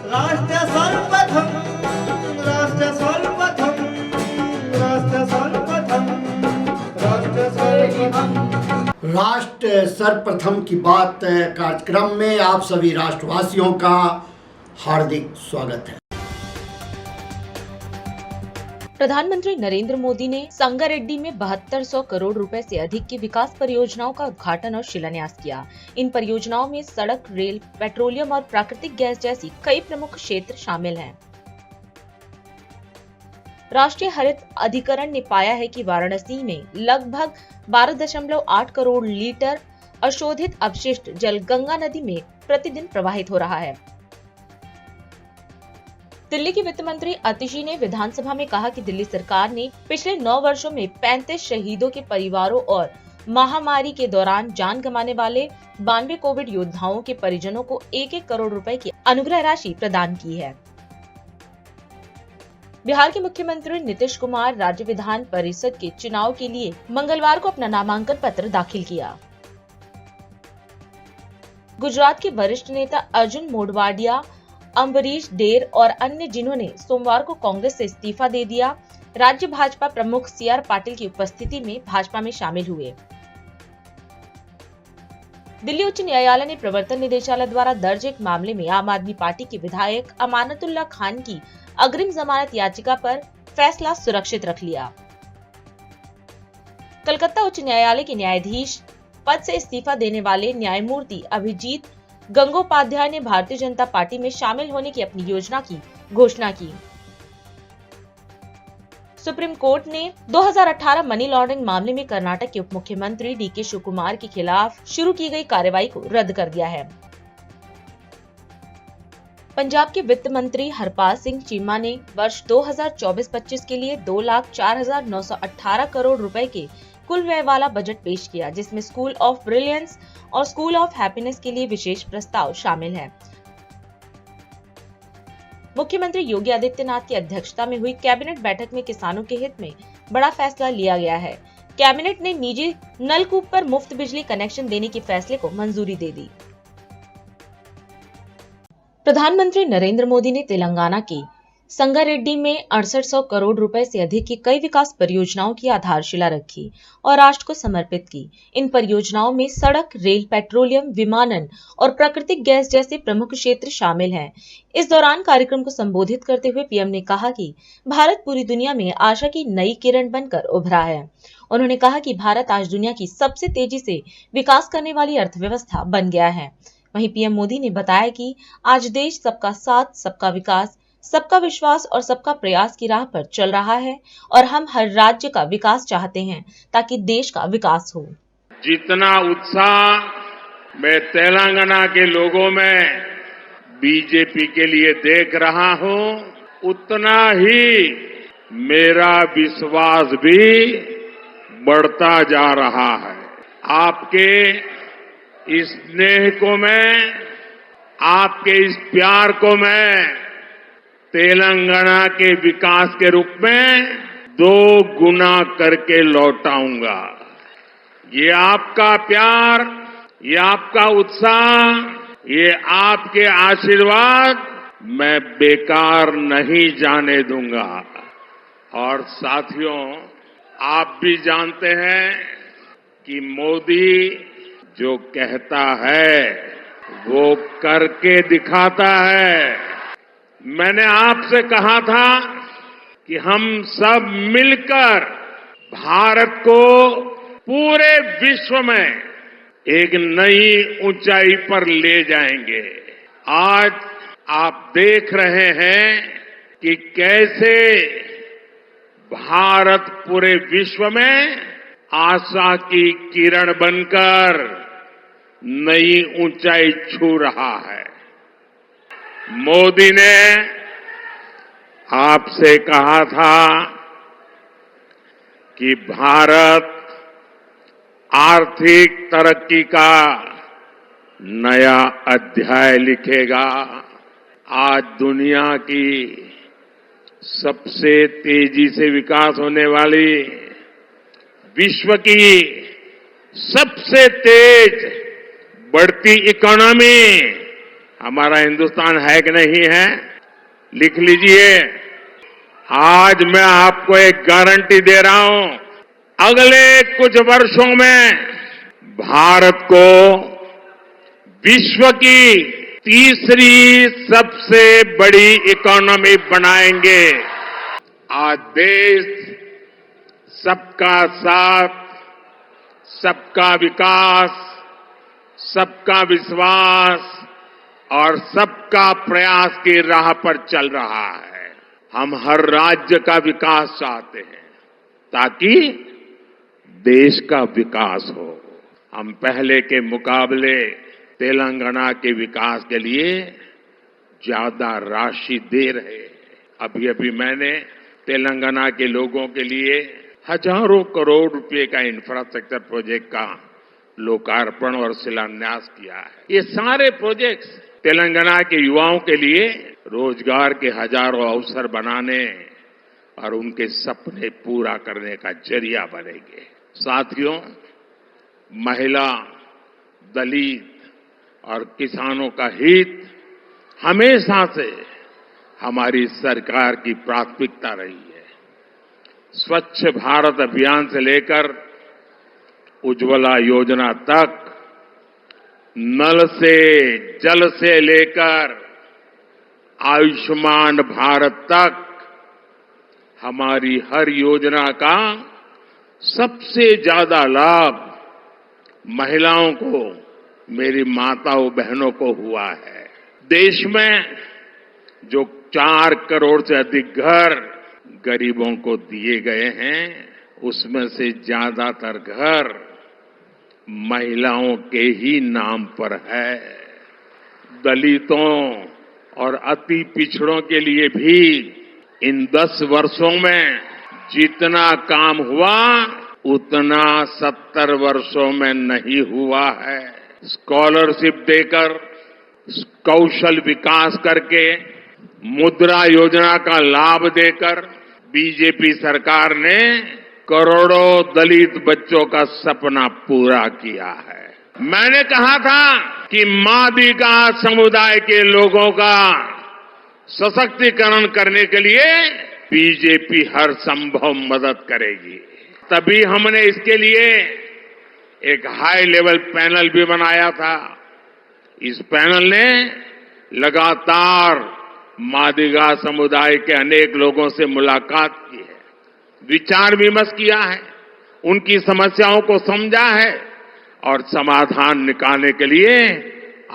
राष्ट्र सर्वप्रथम, राष्ट्र सर्वप्रथम, राष्ट्र सर्वप्रथम, राष्ट्र सर्वप्रथम। राष्ट्र सर्वप्रथम की बात कार्यक्रम में आप सभी राष्ट्रवासियों का हार्दिक स्वागत है। प्रधानमंत्री नरेंद्र मोदी ने संगारेड्डी में 7200 करोड़ रुपए से अधिक की विकास परियोजनाओं का उद्घाटन और शिलान्यास किया। इन परियोजनाओं में सड़क, रेल, पेट्रोलियम और प्राकृतिक गैस जैसी कई प्रमुख क्षेत्र शामिल हैं। राष्ट्रीय हरित अधिकरण ने पाया है कि वाराणसी में लगभग 12.8 करोड़ लीटर अशोधित अपशिष्ट जल गंगा नदी में प्रतिदिन प्रवाहित हो रहा है। दिल्ली की वित्त मंत्री आतिशी ने विधानसभा में कहा कि दिल्ली सरकार ने पिछले 9 वर्षों में 35 शहीदों के परिवारों और महामारी के दौरान जान गंवाने वाले 92 कोविड योद्धाओं के परिजनों को 1-1 करोड़ रुपए की अनुग्रह राशि प्रदान की है। बिहार के मुख्यमंत्री नीतीश कुमार राज्य विधान परिषद के चुनाव के लिए मंगलवार को अपना नामांकन पत्र दाखिल किया। गुजरात के वरिष्ठ नेता अर्जुन मोढवाडिया, अम्बरीश डेर और अन्य जिन्होंने सोमवार को कांग्रेस से इस्तीफा दे दिया, राज्य भाजपा प्रमुख CR पाटिल की उपस्थिति में भाजपा में शामिल हुए। दिल्ली उच्च न्यायालय ने प्रवर्तन निदेशालय द्वारा दर्ज एक मामले में आम आदमी पार्टी के विधायक अमानतुल्लाह खान की अग्रिम जमानत याचिका पर फैसला सुरक्षित रख लिया। कलकत्ता उच्च न्यायालय के न्यायाधीश पद से इस्तीफा देने वाले न्यायमूर्ति अभिजीत गंगोपाध्याय ने भारतीय जनता पार्टी में शामिल होने की अपनी योजना की घोषणा की। सुप्रीम कोर्ट ने 2018 मनी लॉन्ड्रिंग मामले में कर्नाटक के उप मुख्यमंत्री DK शिवकुमार के खिलाफ शुरू की गई कार्रवाई को रद्द कर दिया है। पंजाब के वित्त मंत्री हरपाल सिंह चीमा ने वर्ष 2024-25 के लिए 2,04,918 करोड़ रुपए के कुल व्यय वाला बजट पेश किया, जिसमें स्कूल ऑफ ब्रिलियंस और स्कूल ऑफ हैप्पीनेस के लिए विशेष प्रस्ताव शामिल है। मुख्यमंत्री योगी आदित्यनाथ की अध्यक्षता में हुई कैबिनेट बैठक में किसानों के हित में बड़ा फैसला लिया गया है। कैबिनेट ने निजी नलकूप पर मुफ्त बिजली कनेक्शन देने के फैसले को मंजूरी दे दी। प्रधानमंत्री नरेंद्र मोदी ने तेलंगाना की संगारेड्डी में 6800 करोड़ रुपए से अधिक की कई विकास परियोजनाओं की आधारशिला रखी और राष्ट्र को समर्पित की। इन परियोजनाओं में सड़क, रेल, पेट्रोलियम, विमानन और प्राकृतिक गैस जैसे प्रमुख क्षेत्र शामिल हैं। इस दौरान कार्यक्रम को संबोधित करते हुए पीएम ने कहा कि भारत पूरी दुनिया में आशा की नई किरण बनकर उभरा है। उन्होंने कहा कि भारत आज दुनिया की सबसे तेजी से विकास करने वाली अर्थव्यवस्था बन गया है। वहीं पीएम मोदी ने बताया कि आज देश सबका साथ, सबका विकास, सबका विश्वास और सबका प्रयास की राह पर चल रहा है और हम हर राज्य का विकास चाहते हैं ताकि देश का विकास हो। जितना उत्साह मैं तेलंगाना के लोगों में बीजेपी के लिए देख रहा हूं, उतना ही मेरा विश्वास भी बढ़ता जा रहा है। आपके इस स्नेह को मैं, आपके इस प्यार को मैं तेलंगाना के विकास के रूप में 2 गुना करके लौटाऊंगा। ये आपका प्यार, ये आपका उत्साह, ये आपके आशीर्वाद मैं बेकार नहीं जाने दूंगा। और साथियों, आप भी जानते हैं कि मोदी जो कहता है वो करके दिखाता है। मैंने आपसे कहा था कि हम सब मिलकर भारत को पूरे विश्व में एक नई ऊंचाई पर ले जाएंगे। आज आप देख रहे हैं कि कैसे भारत पूरे विश्व में आशा की किरण बनकर नई ऊंचाई छू रहा है। मोदी ने आपसे कहा था कि भारत आर्थिक तरक्की का नया अध्याय लिखेगा। आज दुनिया की सबसे तेजी से विकास होने वाली, विश्व की सबसे तेज बढ़ती इकोनॉमी हमारा हिंदुस्तान है कि नहीं है? लिख लीजिए। आज मैं आपको एक गारंटी दे रहा हूं, अगले कुछ वर्षों में भारत को विश्व की तीसरी सबसे बड़ी इकोनॉमी बनाएंगे। आज देश सबका साथ, सबका विकास, सबका विश्वास और सबका प्रयास की राह पर चल रहा है। हम हर राज्य का विकास चाहते हैं ताकि देश का विकास हो। हम पहले के मुकाबले तेलंगाना के विकास के लिए ज्यादा राशि दे रहे हैं। अभी अभी मैंने तेलंगाना के लोगों के लिए हजारों करोड़ रुपए का इंफ्रास्ट्रक्चर प्रोजेक्ट का लोकार्पण और शिलान्यास किया है। ये सारे प्रोजेक्ट्स तेलंगाना के युवाओं के लिए रोजगार के हजारों अवसर बनाने और उनके सपने पूरा करने का जरिया बनेंगे। साथियों, महिला, दलित और किसानों का हित हमेशा से हमारी सरकार की प्राथमिकता रही है। स्वच्छ भारत अभियान से लेकर उज्ज्वला योजना तक, नल से जल से लेकर आयुष्मान भारत तक, हमारी हर योजना का सबसे ज्यादा लाभ महिलाओं को, मेरी माताओं बहनों को हुआ है। देश में जो 4 करोड़ से अधिक घर गरीबों को दिए गए हैं, उसमें से ज्यादातर घर महिलाओं के ही नाम पर है। दलितों और अति पिछड़ों के लिए भी इन 10 वर्षों में जितना काम हुआ उतना 70 वर्षों में नहीं हुआ है। स्कॉलरशिप देकर, कौशल विकास करके, मुद्रा योजना का लाभ देकर बीजेपी सरकार ने करोड़ों दलित बच्चों का सपना पूरा किया है। मैंने कहा था कि मादिगा समुदाय के लोगों का सशक्तिकरण करने के लिए बीजेपी हर संभव मदद करेगी। तभी हमने इसके लिए एक हाई लेवल पैनल भी बनाया था। इस पैनल ने लगातार मादिगा समुदाय के अनेक लोगों से मुलाकात की है, विचार विमर्श किया है, उनकी समस्याओं को समझा है और समाधान निकालने के लिए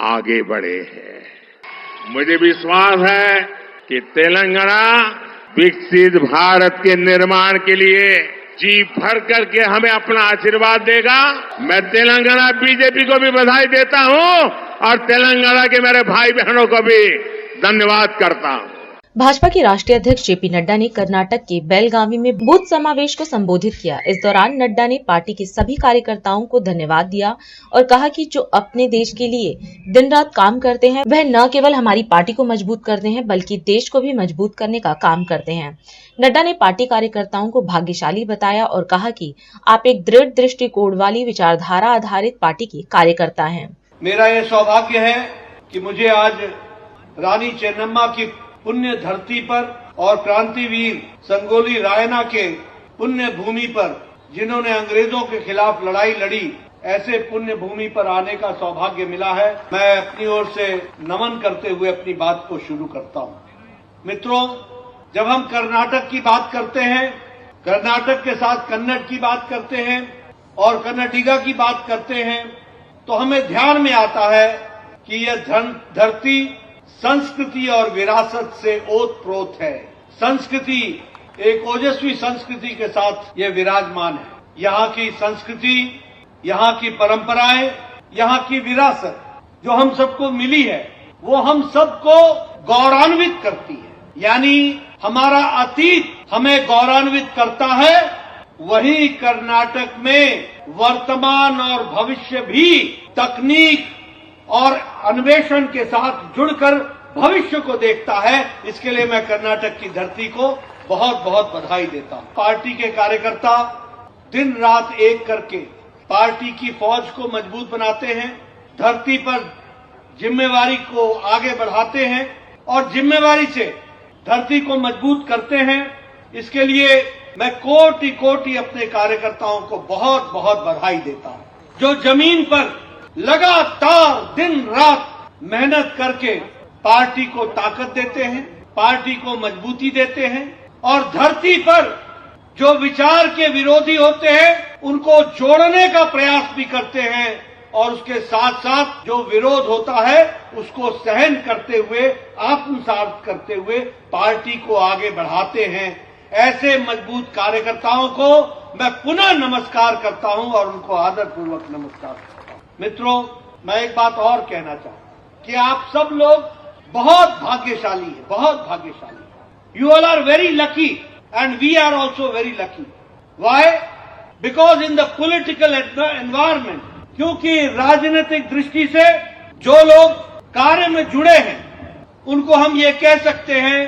आगे बढ़े हैं। मुझे विश्वास है कि तेलंगाना विकसित भारत के निर्माण के लिए जी भर करके हमें अपना आशीर्वाद देगा। मैं तेलंगाना बीजेपी को भी बधाई देता हूं और तेलंगाना के मेरे भाई बहनों को भी धन्यवाद करता हूं। भाजपा के राष्ट्रीय अध्यक्ष जेपी नड्डा ने कर्नाटक के बेलगावी में बूथ समावेश को संबोधित किया। इस दौरान नड्डा ने पार्टी के सभी कार्यकर्ताओं को धन्यवाद दिया और कहा कि जो अपने देश के लिए दिन रात काम करते हैं, वह न केवल हमारी पार्टी को मजबूत करते हैं बल्कि देश को भी मजबूत करने का काम करते हैं। नड्डा ने पार्टी कार्यकर्ताओं को भाग्यशाली बताया और कहा कि आप एक दृढ़ दृष्टिकोण वाली विचारधारा आधारित पार्टी के कार्यकर्ता हैं। मेरा ये सौभाग्य है कि मुझे आज रानी चेन्नम्मा की पुण्य धरती पर और क्रांतिवीर संगोली रायण्णा के पुण्य भूमि पर, जिन्होंने अंग्रेजों के खिलाफ लड़ाई लड़ी, ऐसे पुण्य भूमि पर आने का सौभाग्य मिला है। मैं अपनी ओर से नमन करते हुए अपनी बात को शुरू करता हूं। मित्रों, जब हम कर्नाटक की बात करते हैं, कर्नाटक के साथ कन्नड़ की बात करते हैं और कन्नडिगा की बात करते हैं, तो हमें ध्यान में आता है कि यह धरती संस्कृति और विरासत से ओतप्रोत है। संस्कृति, एक ओजस्वी संस्कृति के साथ ये विराजमान है। यहाँ की संस्कृति, यहाँ की परंपराएं, यहाँ की विरासत जो हम सबको मिली है, वो हम सबको गौरवान्वित करती है। यानी हमारा अतीत हमें गौरवान्वित करता है, वहीं कर्नाटक में वर्तमान और भविष्य भी तकनीक और अन्वेषण के साथ जुड़कर भविष्य को देखता है। इसके लिए मैं कर्नाटक की धरती को बहुत बहुत बधाई देता हूं। पार्टी के कार्यकर्ता दिन रात एक करके पार्टी की फौज को मजबूत बनाते हैं। धरती पर जिम्मेवारी को आगे बढ़ाते हैं और जिम्मेवारी से धरती को मजबूत करते हैं। इसके लिए मैं कोटि कोटि अपने कार्यकर्ताओं को बहुत बहुत बधाई देता हूं, जो जमीन पर लगातार दिन रात मेहनत करके पार्टी को ताकत देते हैं, पार्टी को मजबूती देते हैं और धरती पर जो विचार के विरोधी होते हैं उनको जोड़ने का प्रयास भी करते हैं और उसके साथ साथ जो विरोध होता है उसको सहन करते हुए, आत्मसात करते हुए पार्टी को आगे बढ़ाते हैं। ऐसे मजबूत कार्यकर्ताओं को मैं पुनः नमस्कार करता हूं और उनको आदरपूर्वक नमस्कार करता हूं। मित्रों, मैं एक बात और कहना चाहूं कि आप सब लोग बहुत भाग्यशाली हैं, बहुत भाग्यशाली। You all are very lucky and we are also very lucky. Why? Because in the political environment, क्योंकि राजनीतिक दृष्टि से जो लोग कार्य में जुड़े हैं उनको हम ये कह सकते हैं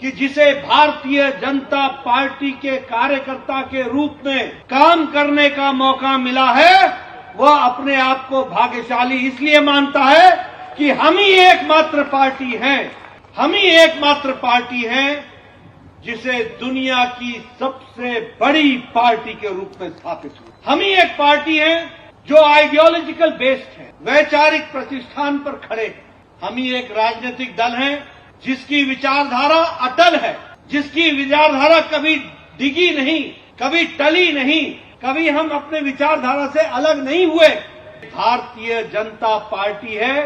कि जिसे भारतीय जनता पार्टी के कार्यकर्ता के रूप में काम करने का मौका मिला है वह अपने आप को भाग्यशाली इसलिए मानता है कि हम ही एकमात्र पार्टी हैं, हम ही एकमात्र पार्टी हैं जिसे दुनिया की सबसे बड़ी पार्टी के रूप में स्थापित हुई। हम ही एक पार्टी है जो आइडियोलॉजिकल बेस्ड है, वैचारिक प्रतिष्ठान पर खड़े हैं। हम ही एक राजनीतिक दल है जिसकी विचारधारा अटल है, जिसकी विचारधारा कभी डिगी नहीं, कभी टली नहीं, कभी हम अपने विचारधारा से अलग नहीं हुए। भारतीय जनता पार्टी है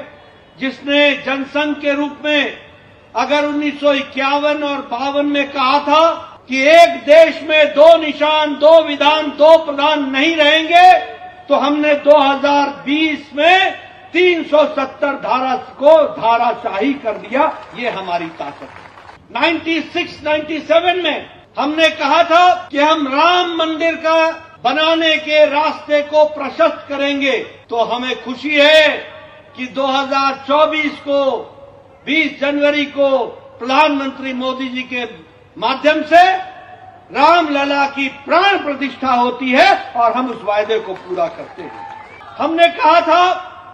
जिसने जनसंघ के रूप में अगर 1951 और 52 में कहा था कि एक देश में दो निशान, दो विधान, दो प्रधान नहीं रहेंगे, तो हमने 2020 में 370 धारा को धाराशाही कर दिया। ये हमारी ताकत है। 96-97 में हमने कहा था कि हम राम मंदिर का बनाने के रास्ते को प्रशस्त करेंगे, तो हमें खुशी है कि 2024 को 20 जनवरी को प्रधानमंत्री मोदी जी के माध्यम से रामलला की प्राण प्रतिष्ठा होती है और हम उस वायदे को पूरा करते हैं। हमने कहा था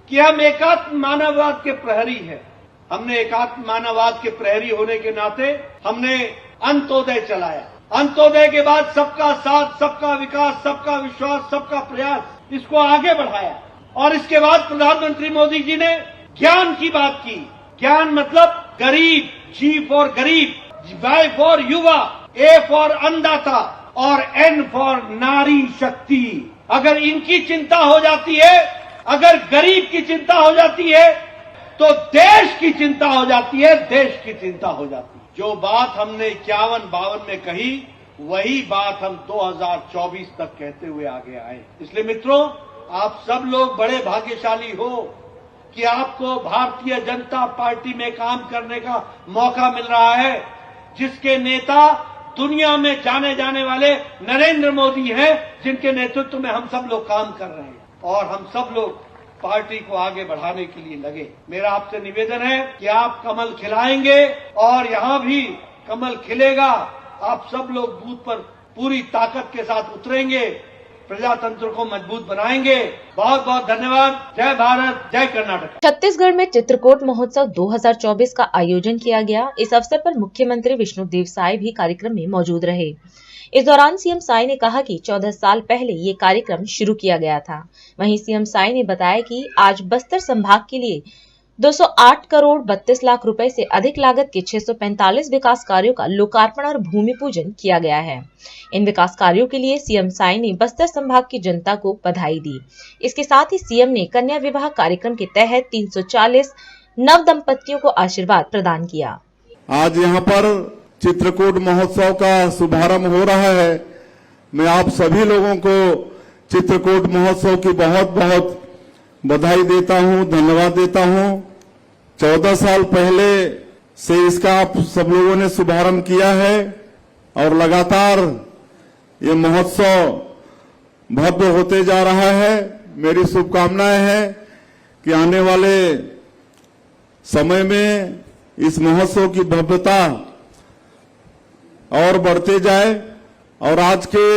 कि हम एकात्म मानववाद के प्रहरी हैं। हमने एकात्म मानववाद के प्रहरी होने के नाते हमने अंत्योदय चलाया। अंत्योदय के बाद सबका साथ, सबका विकास, सबका विश्वास, सबका प्रयास, इसको आगे बढ़ाया। और इसके बाद प्रधानमंत्री मोदी जी ने ज्ञान की बात की। ज्ञान मतलब गरीब, जी फॉर गरीब, वाई फॉर युवा, ए फॉर अन्नदाता और एन फॉर नारी शक्ति। अगर इनकी चिंता हो जाती है, अगर गरीब की चिंता हो जाती है, तो देश की चिंता हो जाती है, देश की चिंता हो जाती है। जो बात हमने 51-52 में कही, वही बात हम 2024 तक कहते हुए आगे आए। इसलिए मित्रों, आप सब लोग बड़े भाग्यशाली हो कि आपको भारतीय जनता पार्टी में काम करने का मौका मिल रहा है, जिसके नेता दुनिया में जाने जाने वाले नरेंद्र मोदी हैं, जिनके नेतृत्व में हम सब लोग काम कर रहे हैं और हम सब लोग पार्टी को आगे बढ़ाने के लिए लगे। मेरा आपसे निवेदन है कि आप कमल खिलाएंगे और यहां भी कमल खिलेगा। आप सब लोग बूथ पर पूरी ताकत के साथ उतरेंगे, प्रजातंत्र को मजबूत बनाएंगे। बहुत बहुत धन्यवाद। जय भारत, जय कर्नाटक। छत्तीसगढ़ में चित्रकोट महोत्सव 2024 का आयोजन किया गया। इस अवसर पर मुख्यमंत्री विष्णुदेव साय भी कार्यक्रम में मौजूद रहे। इस दौरान सीएम साय ने कहा कि 14 साल पहले ये कार्यक्रम शुरू किया गया था। वहीं सीएम साय ने बताया कि आज बस्तर संभाग के लिए 208 करोड़ 32 लाख रुपए से अधिक लागत के 645 विकास कार्यों का लोकार्पण और भूमि पूजन किया गया है। इन विकास कार्यों के लिए सीएम साय ने बस्तर संभाग की जनता को बधाई दी। इसके साथ ही सीएम ने कन्या विवाह कार्यक्रम के तहत 340 नव दंपतियों को आशीर्वाद प्रदान किया। आज यहाँ पर चित्रकूट महोत्सव का शुभारंभ हो रहा है। मैं आप सभी लोगों को चित्रकूट महोत्सव की बहुत बहुत बधाई देता हूं, धन्यवाद देता हूं। 14 साल पहले से इसका आप सब लोगों ने शुभारंभ किया है और लगातार ये महोत्सव भव्य होते जा रहा है। मेरी शुभकामनाएं हैं कि आने वाले समय में इस महोत्सव की भव्यता और बढ़ते जाए और आज के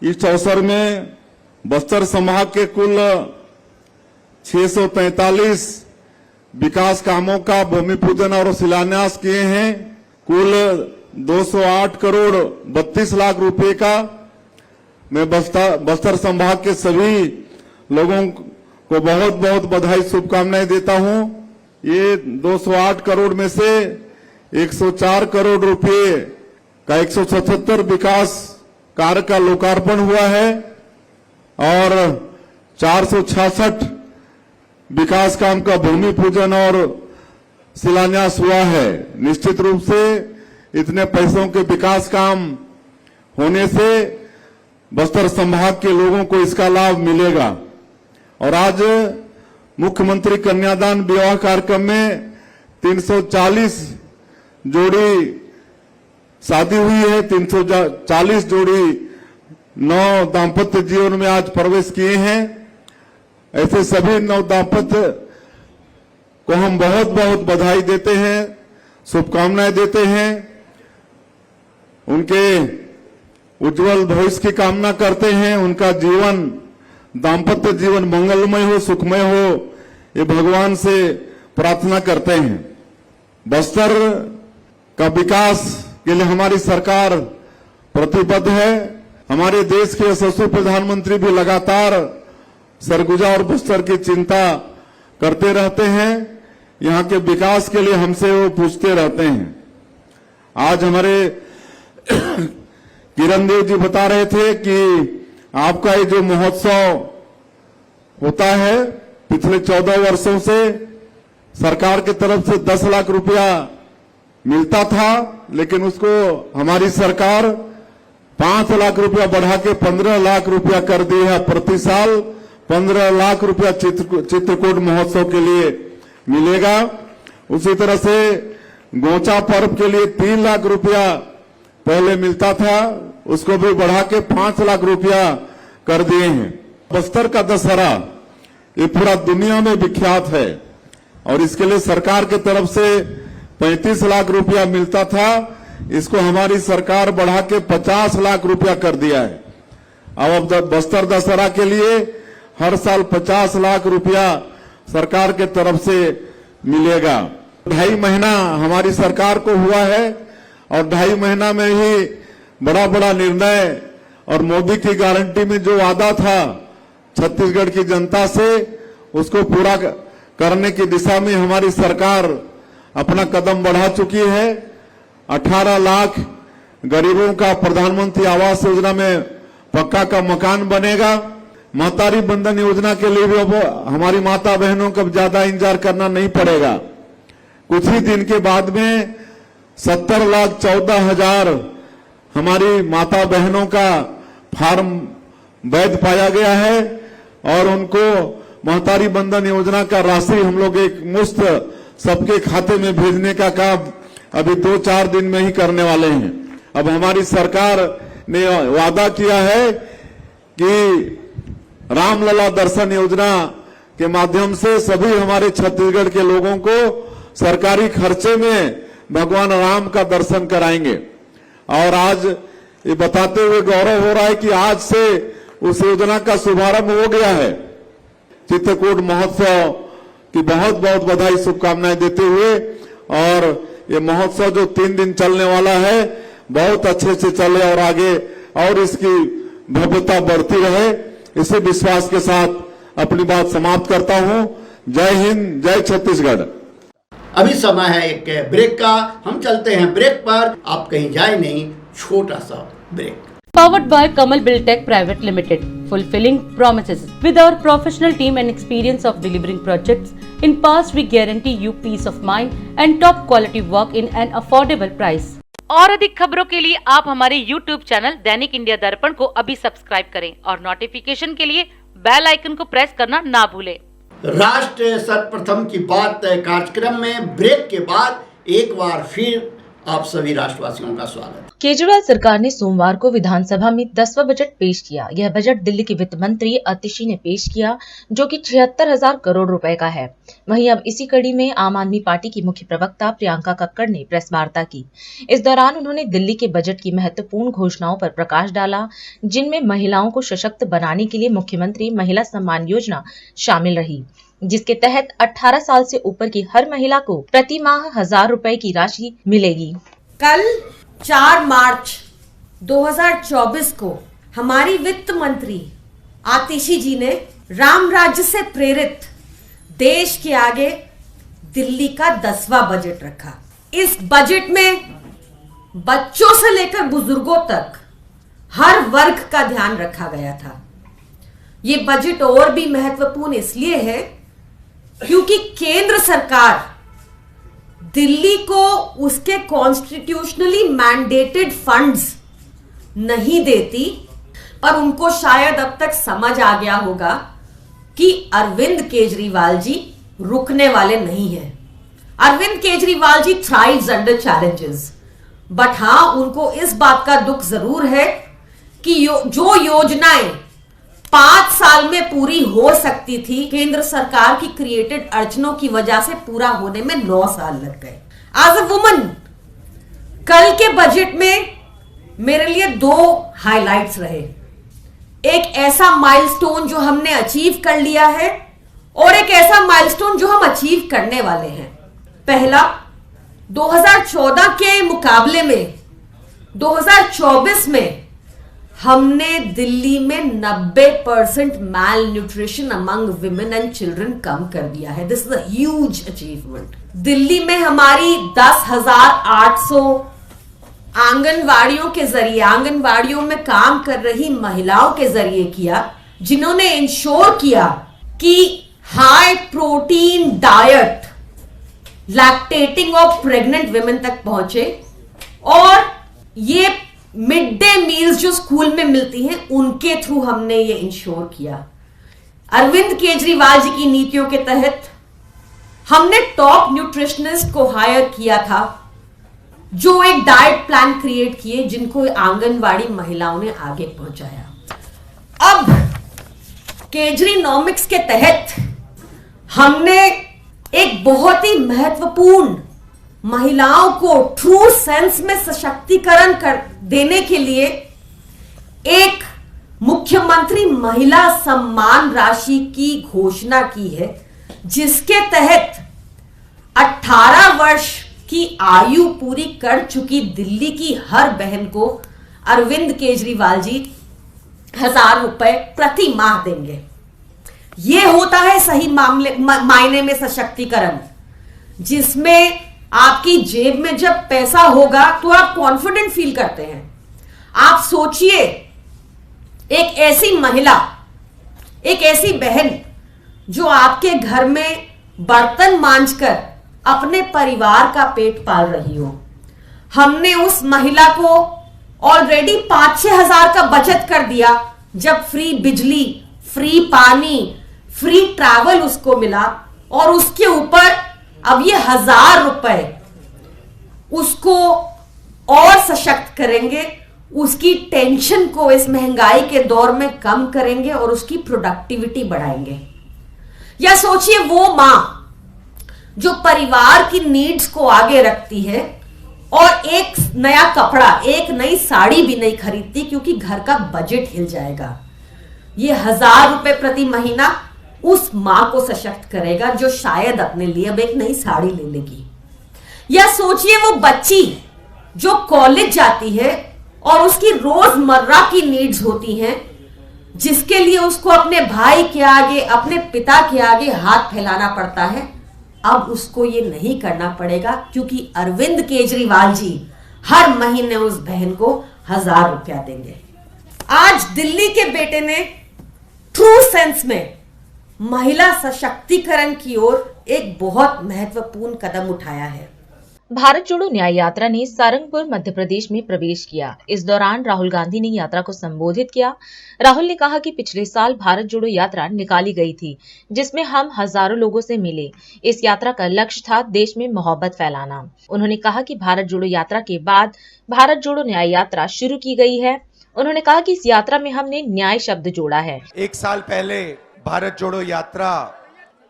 इस अवसर में बस्तर संभाग के कुल 643 विकास कामों का भूमि पूजन और शिलान्यास किए हैं। कुल 208 करोड़ 32 लाख रुपए का मैं बस्तर संभाग के सभी लोगों को बहुत बहुत बधाई शुभकामनाएं देता हूं। ये 208 करोड़ में से 104 करोड़ रुपए का 177 विकास कार्य का लोकार्पण हुआ है और 466 विकास काम का भूमि पूजन और शिलान्यास हुआ है। निश्चित रूप से इतने पैसों के विकास काम होने से बस्तर संभाग के लोगों को इसका लाभ मिलेगा। और आज मुख्यमंत्री कन्यादान विवाह कार्यक्रम में 340 जोड़ी शादी हुई है। 340 जोड़ी नव दाम्पत्य जीवन में आज प्रवेश किए हैं। ऐसे सभी नव दाम्पत्य को हम बहुत बहुत बधाई देते हैं, शुभकामनाएं देते हैं। उनके उज्जवल भविष्य की कामना करते हैं। उनका जीवन, दाम्पत्य जीवन मंगलमय हो, सुखमय हो, ये भगवान से प्रार्थना करते हैं। बस्तर का विकास के लिए हमारी सरकार प्रतिबद्ध है। हमारे देश के यशस्वी प्रधानमंत्री भी लगातार सरगुजा और बस्तर की चिंता करते रहते हैं। यहाँ के विकास के लिए हमसे वो पूछते रहते हैं। आज हमारे किरण देव जी बता रहे थे कि आपका ये जो महोत्सव होता है, पिछले 14 वर्षों से सरकार की तरफ से 10 लाख रुपया मिलता था, लेकिन उसको हमारी सरकार 5 लाख रुपया बढ़ा के 15 लाख रुपया कर दी है। प्रति साल 15 लाख रुपया चित्रकूट महोत्सव के लिए मिलेगा। उसी तरह से गोचा पर्व के लिए 3 लाख रुपया पहले मिलता था, उसको भी बढ़ा के 5 लाख रुपया कर दिए हैं। बस्तर का दशहरा ये पूरा दुनिया में विख्यात है और इसके लिए सरकार की तरफ से 35 लाख रुपया मिलता था, इसको हमारी सरकार बढ़ा के 50 लाख रुपया कर दिया है। अब बस्तर दशहरा के लिए हर साल 50 लाख रुपया सरकार के तरफ से मिलेगा। 2.5 महीना हमारी सरकार को हुआ है और 2.5 महीना में ही बड़ा बड़ा निर्णय और मोदी की गारंटी में जो वादा था छत्तीसगढ़ की जनता से, उसको पूरा करने की दिशा में हमारी सरकार अपना कदम बढ़ा चुकी है। 18 लाख गरीबों का प्रधानमंत्री आवास योजना में पक्का का मकान बनेगा। महतारी बंधन योजना के लिए भी अब हमारी माता बहनों को ज्यादा इंतजार करना नहीं पड़ेगा। कुछ ही दिन के बाद में 70,14,000 हमारी माता बहनों का फार्म वैध पाया गया है और उनको महतारी बंधन योजना का राशि हम लोग एक मुश्त सबके खाते में भेजने का काम अभी 2-4 दिन में ही करने वाले हैं। अब हमारी सरकार ने वादा किया है कि रामलला दर्शन योजना के माध्यम से सभी हमारे छत्तीसगढ़ के लोगों को सरकारी खर्चे में भगवान राम का दर्शन कराएंगे। और आज ये बताते हुए गौरव हो रहा है कि आज से उस योजना का शुभारंभ हो गया है। चित्रकूट महोत्सव की बहुत बहुत बधाई शुभकामनाएं देते हुए, और ये महोत्सव जो 3 दिन चलने वाला है बहुत अच्छे से चले और आगे और इसकी भव्यता बढ़ती रहे, इसी विश्वास के साथ अपनी बात समाप्त करता हूं। जय हिंद, जय छत्तीसगढ़। अभी समय है एक ब्रेक का, हम चलते हैं ब्रेक पर, आप कहीं जाए नहीं, छोटा सा break. Powered by Kamal Buildtech Private Limited, fulfilling promises. With our professional team and experience of delivering projects, in past we guarantee you peace of mind and top quality work in an affordable price. और अधिक खबरों के लिए आप हमारे YouTube channel दैनिक India दर्पण को अभी सब्सक्राइब करें और नोटिफिकेशन के लिए बेल आइकन को प्रेस करना ना भूलें। राष्ट्र सर्वप्रथम की बात कार्यक्रम में ब्रेक के बाद एक बार फिर आप सभी राष्ट्रवासियों का स्वागत। केजरीवाल सरकार ने सोमवार को विधानसभा में 10वां बजट पेश किया। यह बजट दिल्ली के वित्त मंत्री आतिशी ने पेश किया, जो कि 76,000 करोड़ रुपए का है। वहीं अब इसी कड़ी में आम आदमी पार्टी की मुख्य प्रवक्ता प्रियंका कक्कड़ ने प्रेस वार्ता की। इस दौरान उन्होंने दिल्ली के बजट की महत्वपूर्ण घोषणाओं पर प्रकाश डाला, जिनमें महिलाओं को सशक्त बनाने के लिए मुख्यमंत्री महिला सम्मान योजना शामिल रही। जिसके तहत 18 साल से ऊपर की हर महिला को प्रति माह 1000 रुपए की राशि मिलेगी। कल 4 मार्च 2024 को हमारी वित्त मंत्री आतिशी जी ने राम राज्य से प्रेरित देश के आगे दिल्ली का 10वां बजट रखा। इस बजट में बच्चों से लेकर बुजुर्गों तक हर वर्ग का ध्यान रखा गया था। ये बजट और भी महत्वपूर्ण इसलिए है क्योंकि केंद्र सरकार दिल्ली को उसके कॉन्स्टिट्यूशनली मैंडेटेड फंड्स नहीं देती, पर उनको शायद अब तक समझ आ गया होगा कि अरविंद केजरीवाल जी रुकने वाले नहीं हैं। Arvind Kejriwal ji thrives under challenges, but हां, उनको इस बात का दुख जरूर है कि जो योजनाएं 5 साल में पूरी हो सकती थी, केंद्र सरकार की क्रिएटेड अड़चनों की वजह से पूरा होने में 9 साल लग गए। एज अ वुमन, कल के बजट में मेरे लिए 2 हाइलाइट्स रहे। एक ऐसा माइलस्टोन जो हमने अचीव कर लिया है और एक ऐसा माइलस्टोन जो हम अचीव करने वाले हैं। पहला, 2014 के मुकाबले में 2024 में हमने दिल्ली में 90% malnutrition among women and children कम कर दिया है। This is a huge achievement. Delhi में हमारी 10,800 आंगनवाड़ियों के जरिए, आंगनवाड़ियों में काम कर रही महिलाओं के जरिए किया, जिन्होंने इंश्योर किया कि हाई प्रोटीन डाइट लैक्टेटिंग और प्रेग्नेंट विमेन तक पहुंचे, और ये मिड डे मील्स जो स्कूल में मिलती हैं उनके थ्रू हमने ये इंश्योर किया। अरविंद केजरीवाल जी की नीतियों के तहत हमने टॉप न्यूट्रिशनिस्ट को हायर किया था, जो एक डाइट प्लान क्रिएट किए, जिनको आंगनवाड़ी महिलाओं ने आगे पहुंचाया। अब केजरीनॉमिक्स के तहत हमने एक बहुत ही महत्वपूर्ण महिलाओं को ट्रू सेंस में सशक्तिकरण कर देने के लिए एक मुख्यमंत्री महिला सम्मान राशि की घोषणा की है, जिसके तहत 18 वर्ष की आयु पूरी कर चुकी दिल्ली की हर बहन को अरविंद केजरीवाल जी 1000 रुपए प्रति माह देंगे। यह होता है सही मायने में सशक्तिकरण, जिसमें आपकी जेब में जब पैसा होगा तो आप कॉन्फिडेंट फील करते हैं। आप सोचिए, एक ऐसी महिला, एक ऐसी बहन जो आपके घर में बर्तन मांजकर अपने परिवार का पेट पाल रही हो। हमने उस महिला को ऑलरेडी 5-6 हजार का बचत कर दिया जब फ्री बिजली, फ्री पानी, फ्री ट्रैवल उसको मिला, और उसके ऊपर अब ये 1000 रुपए उसको और सशक्त करेंगे, उसकी टेंशन को इस महंगाई के दौर में कम करेंगे और उसकी प्रोडक्टिविटी बढ़ाएंगे। या सोचिए वो मां जो परिवार की नीड्स को आगे रखती है और एक नया कपड़ा, एक नई साड़ी भी नहीं खरीदती क्योंकि घर का बजट हिल जाएगा। ये 1000 रुपए प्रति महीना उस मां को सशक्त करेगा जो शायद अपने लिए अब एक नई साड़ी ले लेगी। या सोचिए वो बच्ची जो कॉलेज जाती है और उसकी रोजमर्रा की नीड्स होती हैं, जिसके लिए उसको अपने भाई के आगे, अपने पिता के आगे हाथ फैलाना पड़ता है। अब उसको ये नहीं करना पड़ेगा क्योंकि अरविंद केजरीवाल जी हर महीने उस बहन को 1000 रुपया देंगे। आज दिल्ली के बेटे ने ट्रू सेंस में महिला सशक्तिकरण की ओर एक बहुत महत्वपूर्ण कदम उठाया है। भारत जोड़ो न्याय यात्रा ने सारंगपुर मध्य प्रदेश में प्रवेश किया। इस दौरान राहुल गांधी ने यात्रा को संबोधित किया। राहुल ने कहा कि पिछले साल भारत जोड़ो यात्रा निकाली गई थी, जिसमें हम हजारों लोगों से मिले। इस यात्रा का लक्ष्य था देश में मोहब्बत फैलाना। उन्होंने कहा कि भारत जोड़ो यात्रा के बाद भारत जोड़ो न्याय यात्रा शुरू की गई है। उन्होंने कहा कि इस यात्रा में हमने न्याय शब्द जोड़ा है। 1 साल पहले भारत जोड़ो यात्रा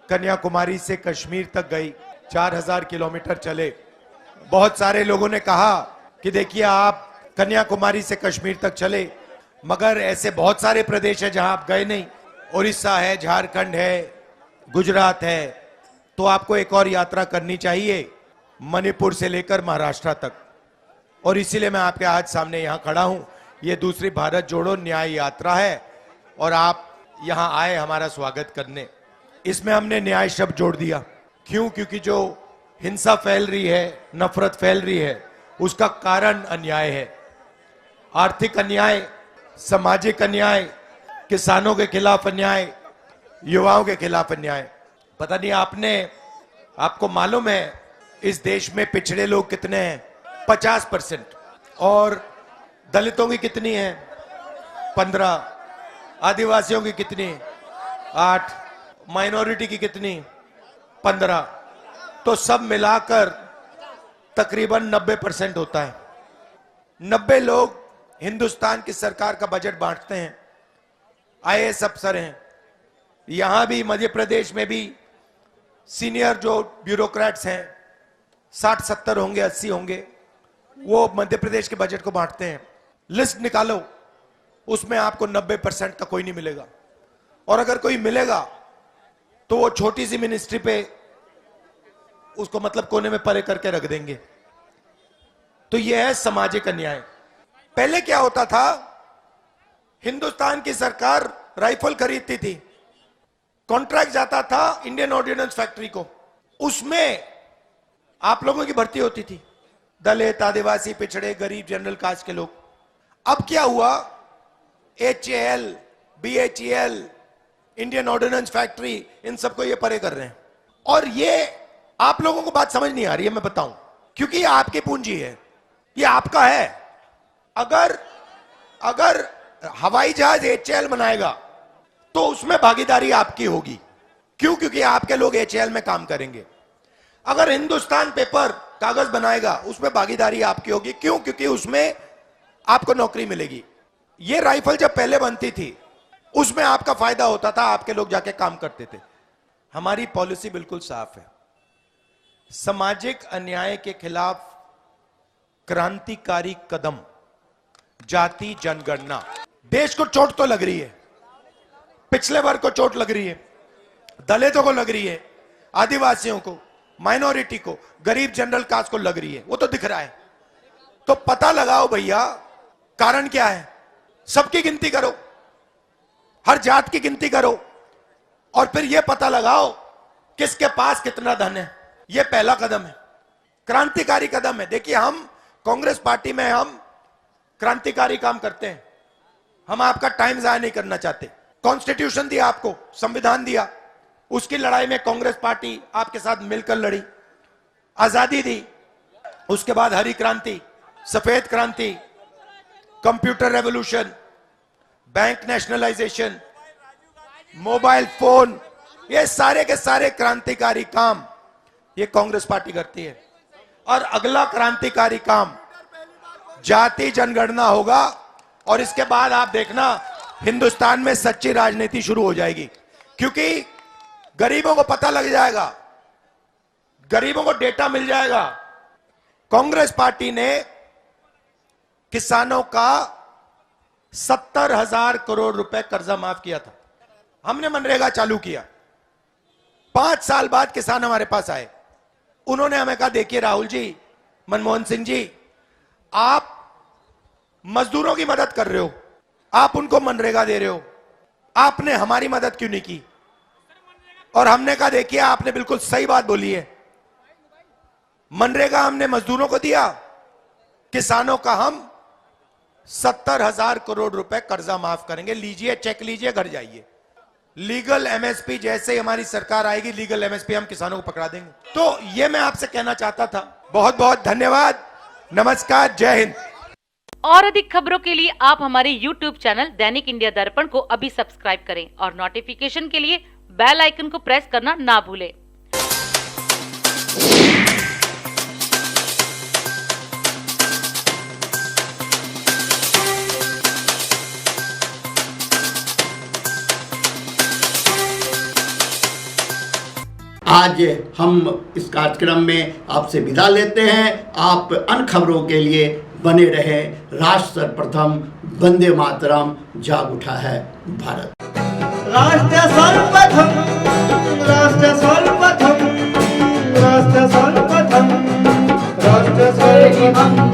कन्याकुमारी से कश्मीर तक गई, 4000 किलोमीटर चले। बहुत सारे लोगों ने कहा कि देखिए आप कन्याकुमारी से कश्मीर तक चले, मगर ऐसे बहुत सारे प्रदेश है जहां आप गए नहीं। उड़ीसा है, झारखंड है, गुजरात है, तो आपको एक और यात्रा करनी चाहिए मणिपुर से लेकर महाराष्ट्र तक। और इसीलिए मैं आपके आज सामने यहां खड़ा हूं। ये दूसरी भारत जोड़ो न्याय यात्रा है और आप यहां आए हमारा स्वागत करने। इसमें हमने न्याय शब्द जोड़ दिया। क्यों? क्योंकि जो हिंसा फैल रही है, नफरत फैल रही है, उसका कारण अन्याय है। आर्थिक अन्याय, सामाजिक अन्याय, किसानों के खिलाफ अन्याय, युवाओं के खिलाफ अन्याय। पता नहीं आपको मालूम है इस देश में पिछड़े लोग कितने हैं? 50%। और दलितों की कितनी है? 15। आदिवासियों की कितनी? 8। माइनॉरिटी की कितनी? 15। तो सब मिलाकर तकरीबन 90% होता है। 90 लोग हिंदुस्तान की सरकार का बजट बांटते हैं। IAS अफसर हैं। यहां भी मध्य प्रदेश में भी सीनियर जो ब्यूरोक्रेट्स हैं 60-70 होंगे, 80 होंगे, वो मध्य प्रदेश के बजट को बांटते हैं। लिस्ट निकालो, उसमें आपको 90% का कोई नहीं मिलेगा। और अगर कोई मिलेगा तो वो छोटी सी मिनिस्ट्री पे उसको मतलब कोने में परे करके रख देंगे। तो यह है सामाजिक अन्याय। पहले क्या होता था? हिंदुस्तान की सरकार राइफल खरीदती थी, कॉन्ट्रैक्ट जाता था इंडियन ऑर्डिनेंस फैक्ट्री को, उसमें आप लोगों की भर्ती होती थी, दलित, आदिवासी, पिछड़े, गरीब, जनरल कास्ट के लोग। अब क्या हुआ? HAL, BHEL, Indian ordnance factory, इन सबको ये परे कर रहे हैं। और ये आप लोगों को बात समझ नहीं आ रही है, मैं बताऊं, क्योंकि ये आपकी पूंजी है, ये आपका है। अगर हवाई जहाज HAL बनाएगा तो उसमें भागीदारी आपकी होगी। क्यों? क्योंकि आपके लोग HAL में काम करेंगे। अगर हिंदुस्तान पेपर कागज बनाएगा उसमें भागीदारी आपकी होगी। क्यों? क्योंकि उसमें आपको नौकरी मिलेगी। ये राइफल जब पहले बनती थी उसमें आपका फायदा होता था, आपके लोग जाके काम करते थे। हमारी पॉलिसी बिल्कुल साफ है। सामाजिक अन्याय के खिलाफ क्रांतिकारी कदम, जाति जनगणना। देश को चोट तो लग रही है, पिछले वर्ग को चोट लग रही है, दलितों को लग रही है, आदिवासियों को, माइनॉरिटी को, गरीब जनरल कास्ट को लग रही है, वो तो दिख रहा है। तो पता लगाओ भैया, कारण क्या है? सबकी गिनती करो, हर जात की गिनती करो, और फिर यह पता लगाओ किसके पास कितना धन है। यह पहला कदम है, क्रांतिकारी कदम है। देखिए, हम कांग्रेस पार्टी में हम क्रांतिकारी काम करते हैं। हम आपका टाइम जाया नहीं करना चाहते। कॉन्स्टिट्यूशन दिया आपको, संविधान दिया, उसकी लड़ाई में कांग्रेस पार्टी आपके साथ मिलकर लड़ी। आजादी दी, उसके बाद हरी क्रांति, सफेद क्रांति, computer revolution, bank nationalisation, mobile phone, ये सारे के सारे क्रांतिकारी काम ये कांग्रेस पार्टी करती है। और अगला क्रांतिकारी काम जाति जनगणना होगा। और इसके बाद आप देखना, हिंदुस्तान में सच्ची राजनीति शुरू हो जाएगी, क्योंकि गरीबों को पता लग जाएगा, गरीबों को डेटा मिल जाएगा। कांग्रेस पार्टी ने किसानों का 70,000 करोड़ रुपए कर्जा माफ किया था। हमने मनरेगा चालू किया। 5 साल बाद किसान हमारे पास आए, उन्होंने हमें कहा, देखिए राहुल जी, मनमोहन सिंह जी, आप मजदूरों की मदद कर रहे हो, आप उनको मनरेगा दे रहे हो, आपने हमारी मदद क्यों नहीं की? और हमने कहा, देखिए आपने बिल्कुल सही बात बोली है, मनरेगा हमने मजदूरों को दिया, किसानों का हम 70,000 करोड़ रुपए कर्जा माफ करेंगे। लीजिए, चेक लीजिए, घर जाइए। लीगल MSP, जैसे ही हमारी सरकार आएगी, लीगल MSP हम किसानों को पकड़ा देंगे। तो ये मैं आपसे कहना चाहता था। बहुत बहुत धन्यवाद, नमस्कार, जय हिंद। और अधिक खबरों के लिए आप हमारे YouTube चैनल दैनिक इंडिया दर्पण को अभी सब्सक्राइब करें और नोटिफिकेशन के लिए बेल आइकन को प्रेस करना ना भूलें। आज हम इस कार्यक्रम में आपसे विदा लेते हैं। आप अन्य खबरों के लिए बने रहे। राष्ट्र सर्वप्रथम, वंदे मातरम, जाग उठा है भारत। राष्ट्र सर्वप्रथम। राष्ट्र सर्वप्रथम राष्ट्र सर्वप्रथम राष्ट्र सर्वप्रथम